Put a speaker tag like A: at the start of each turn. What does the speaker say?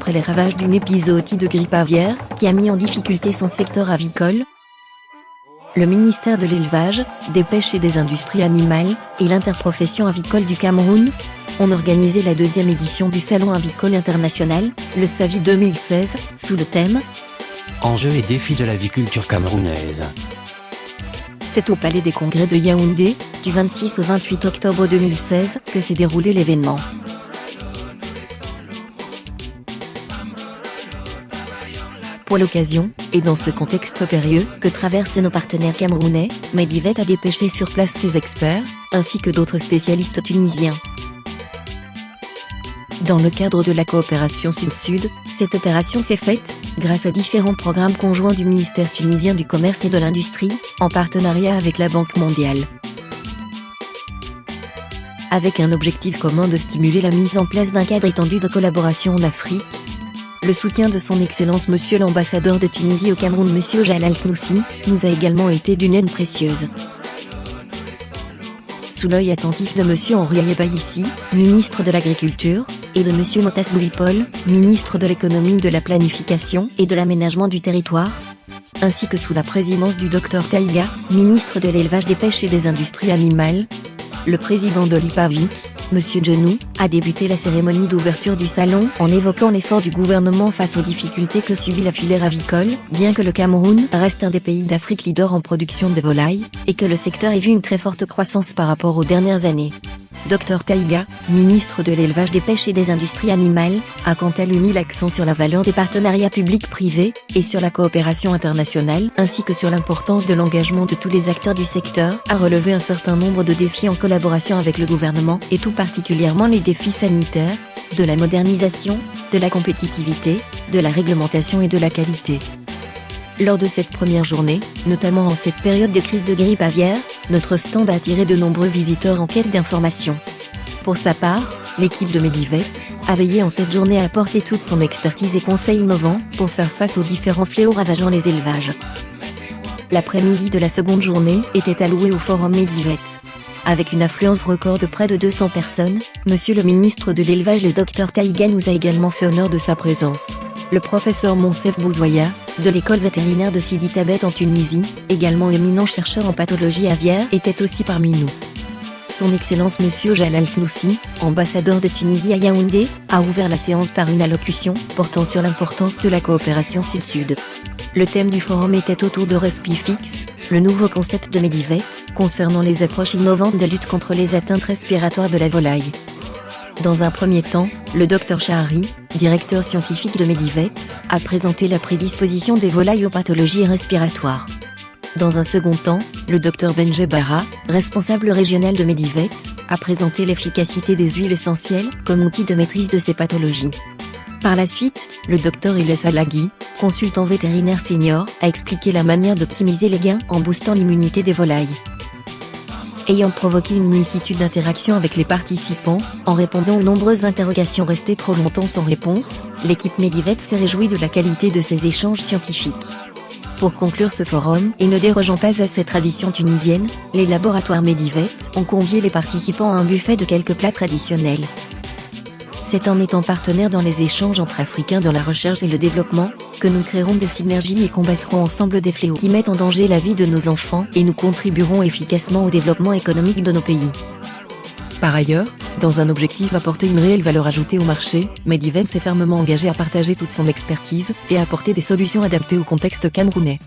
A: après les ravages d'une épizootie de grippe aviaire, qui a mis en difficulté son secteur avicole. Le ministère de l'Élevage, des Pêches et des Industries Animales, et l'Interprofession Avicole du Cameroun, ont organisé la 2e édition du Salon Avicole International, le SAVI 2016, sous le thème
B: « Enjeux et défis de l'aviculture camerounaise ».
A: C'est au Palais des Congrès de Yaoundé, du 26 au 28 octobre 2016, que s'est déroulé l'événement. Pour l'occasion, et dans ce contexte périlleux que traversent nos partenaires camerounais, Medivet a dépêché sur place ses experts, ainsi que d'autres spécialistes tunisiens. Dans le cadre de la coopération Sud-Sud, cette opération s'est faite, grâce à différents programmes conjoints du ministère tunisien du Commerce et de l'Industrie, en partenariat avec la Banque mondiale. Avec un objectif commun de stimuler la mise en place d'un cadre étendu de collaboration en Afrique, le soutien de son Excellence Monsieur l'ambassadeur de Tunisie au Cameroun Monsieur Jalal Snoussi, nous a également été d'une aide précieuse. Sous l'œil attentif de Monsieur Henri Ayabaïssi, ministre de l'Agriculture, et de Monsieur Motas Boulipol, ministre de l'Économie, de la Planification et de l'Aménagement du Territoire, ainsi que sous la présidence du Dr Taïga, ministre de l'Élevage, des Pêches et des Industries Animales, le président de l'IPAVIC, Monsieur Djenou, a débuté la cérémonie d'ouverture du salon en évoquant l'effort du gouvernement face aux difficultés que subit la filière avicole, bien que le Cameroun reste un des pays d'Afrique leader en production de volailles, et que le secteur ait vu une très forte croissance par rapport aux dernières années. Dr Taïga, ministre de l'Élevage, des Pêches et des Industries Animales, a quant à lui mis l'accent sur la valeur des partenariats publics-privés, et sur la coopération internationale, ainsi que sur l'importance de l'engagement de tous les acteurs du secteur, à relever un certain nombre de défis en collaboration avec le gouvernement, et tout particulièrement les défis sanitaires, de la modernisation, de la compétitivité, de la réglementation et de la qualité. Lors de cette première journée, notamment en cette période de crise de grippe aviaire, notre stand a attiré de nombreux visiteurs en quête d'informations. Pour sa part, l'équipe de Medivet a veillé en cette journée à apporter toute son expertise et conseils innovants pour faire face aux différents fléaux ravageant les élevages. L'après-midi de la seconde journée était alloué au forum Medivet. Avec une affluence record de près de 200 personnes, Monsieur le ministre de l'Élevage, le Dr Taïga, nous a également fait honneur de sa présence. Le professeur Monsef Bouzouaya, de l'école vétérinaire de Sidi Tabet en Tunisie, également éminent chercheur en pathologie aviaire, était aussi parmi nous. Son Excellence Monsieur Jalal Snoussi, ambassadeur de Tunisie à Yaoundé, a ouvert la séance par une allocution portant sur l'importance de la coopération Sud-Sud. Le thème du forum était autour de Respifix, le nouveau concept de Medivet, concernant les approches innovantes de lutte contre les atteintes respiratoires de la volaille. Dans un premier temps, le Dr Chahari, directeur scientifique de Medivet, a présenté la prédisposition des volailles aux pathologies respiratoires. Dans un second temps, le Dr Benje Barra, responsable régional de Medivet, a présenté l'efficacité des huiles essentielles comme outil de maîtrise de ces pathologies. Par la suite, le Dr Ilyes Alaghi, consultant vétérinaire senior, a expliqué la manière d'optimiser les gains en boostant l'immunité des volailles. Ayant provoqué une multitude d'interactions avec les participants, en répondant aux nombreuses interrogations restées trop longtemps sans réponse, l'équipe Medivet s'est réjouie de la qualité de ces échanges scientifiques. Pour conclure ce forum, et ne dérogeant pas à cette tradition tunisienne, les laboratoires Medivet ont convié les participants à un buffet de quelques plats traditionnels. C'est en étant partenaires dans les échanges entre Africains dans la recherche et le développement, que nous créerons des synergies et combattrons ensemble des fléaux qui mettent en danger la vie de nos enfants, et nous contribuerons efficacement au développement économique de nos pays. Par ailleurs, dans un objectif d'apporter une réelle valeur ajoutée au marché, Medivet s'est fermement engagé à partager toute son expertise, et à apporter des solutions adaptées au contexte camerounais.